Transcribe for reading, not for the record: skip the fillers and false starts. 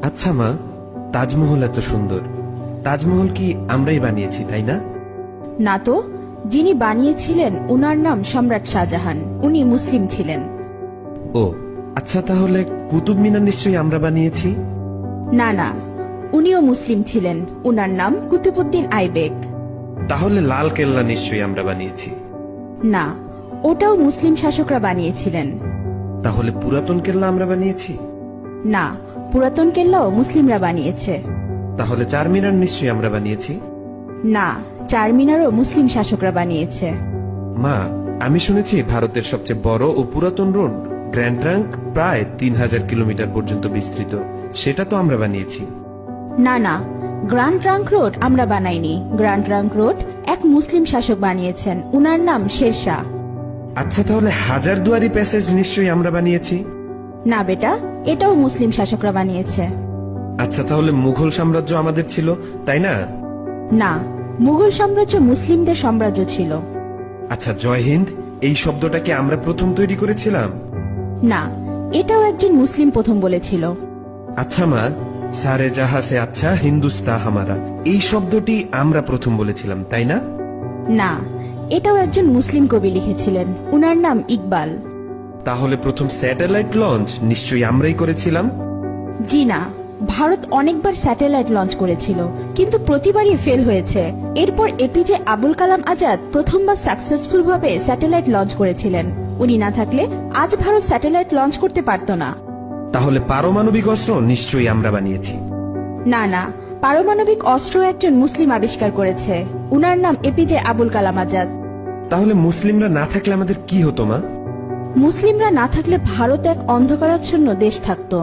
আচ্ছা মা, তাজমহল এত সুন্দর, তাজমহল কি আমরাই বানিয়েছি তাই না? না তো, যিনি বানিয়েছিলেন উনার নাম সম্রাট শাহজাহান, উনি মুসলিম ছিলেন। ও আচ্ছা, তাহলে কুতুব মিনার নিশ্চয়ই আমরা বানিয়েছি। না না, উনিও মুসলিম ছিলেন, উনার নাম কুতুবউদ্দিন আইবেক। তাহলে লাল কেল্লা নিশ্চয়ই আমরা বানিয়েছি। না, ওটাও মুসলিম শাসকরা বানিয়েছিলেন। তাহলে পুরাতন কেল্লা আমরা বানিয়েছি। না, পুরাতন কেল্লাও মুসলিমরা বানিয়েছে। তাহলে চারমিনার নিশ্চয়ই আমরা বানিয়েছি। না, চারমিনারও মুসলিম শাসকরা বানিয়েছে। মা, আমি শুনেছি ভারতের সবচেয়ে বড় ও পুরাতন রোড গ্র্যান্ড ট্রাঙ্ক প্রায় 3000 কিলোমিটার পর্যন্ত বিস্তৃত, সেটা তো আমরা বানিয়েছি। না না, গ্র্যান্ড ট্রাঙ্ক রোড আমরা বানাইনি। গ্র্যান্ড ট্রাঙ্ক রোড এক মুসলিম শাসক বানিয়েছেন, উনার নাম শেরশাহ। আচ্ছা, তাহলে হাজারদুয়ারি প্যাসেজ নিশ্চয়ই আমরা বানিয়েছি। না বেটা, এটাও মুসলিম শাসকরা বানিয়েছে। আচ্ছা, তাহলে মুঘল সাম্রাজ্য আমাদের ছিল তাই না? না, মুঘল সাম্রাজ্য মুসলিমদের সাম্রাজ্য ছিল। আচ্ছা, জয় হিন্দ এই শব্দটা কি আমরা প্রথম তৈরি করেছিলাম? না, এটাও একজন মুসলিম প্রথম বলেছিল। আচ্ছা মা, সারে জাহা সে আচ্ছা হিন্দুস্তা হামারা এই শব্দটি আমরা প্রথম বলেছিলাম তাই না? না, এটাও একজন মুসলিম কবি লিখেছিলেন, উনার নাম ইকবাল। তাহলে প্রথম স্যাটেলাইট লঞ্চ নিশ্চয়ই আমরাই করেছিলাম। জি না, ভারত অনেকবার স্যাটেলাইট লঞ্চ করেছিল, কিন্তু প্রতিবারই ফেল হয়েছে। এরপর এপিজে আবুল কালাম আজাদ প্রথমবার সাকসেসফুল ভাবে স্যাটেলাইট লঞ্চ করেছিলেন। উনি না থাকলে আজ ভারত স্যাটেলাইট লঞ্চ করতে পারত না। তাহলে পারমাণবিক অস্ত্র নিশ্চয়ই আমরা বানিয়েছি। না না, পারমাণবিক অস্ত্র একজন মুসলিম আবিষ্কার করেছে, উনার নাম এপিজে আবুল কালাম আজাদ। তাহলে মুসলিমরা না থাকলে আমাদের কি হতো মা? মুসলিমরা না থাকলে ভারত এক অন্ধকারাচ্ছন্ন দেশ থাকতো।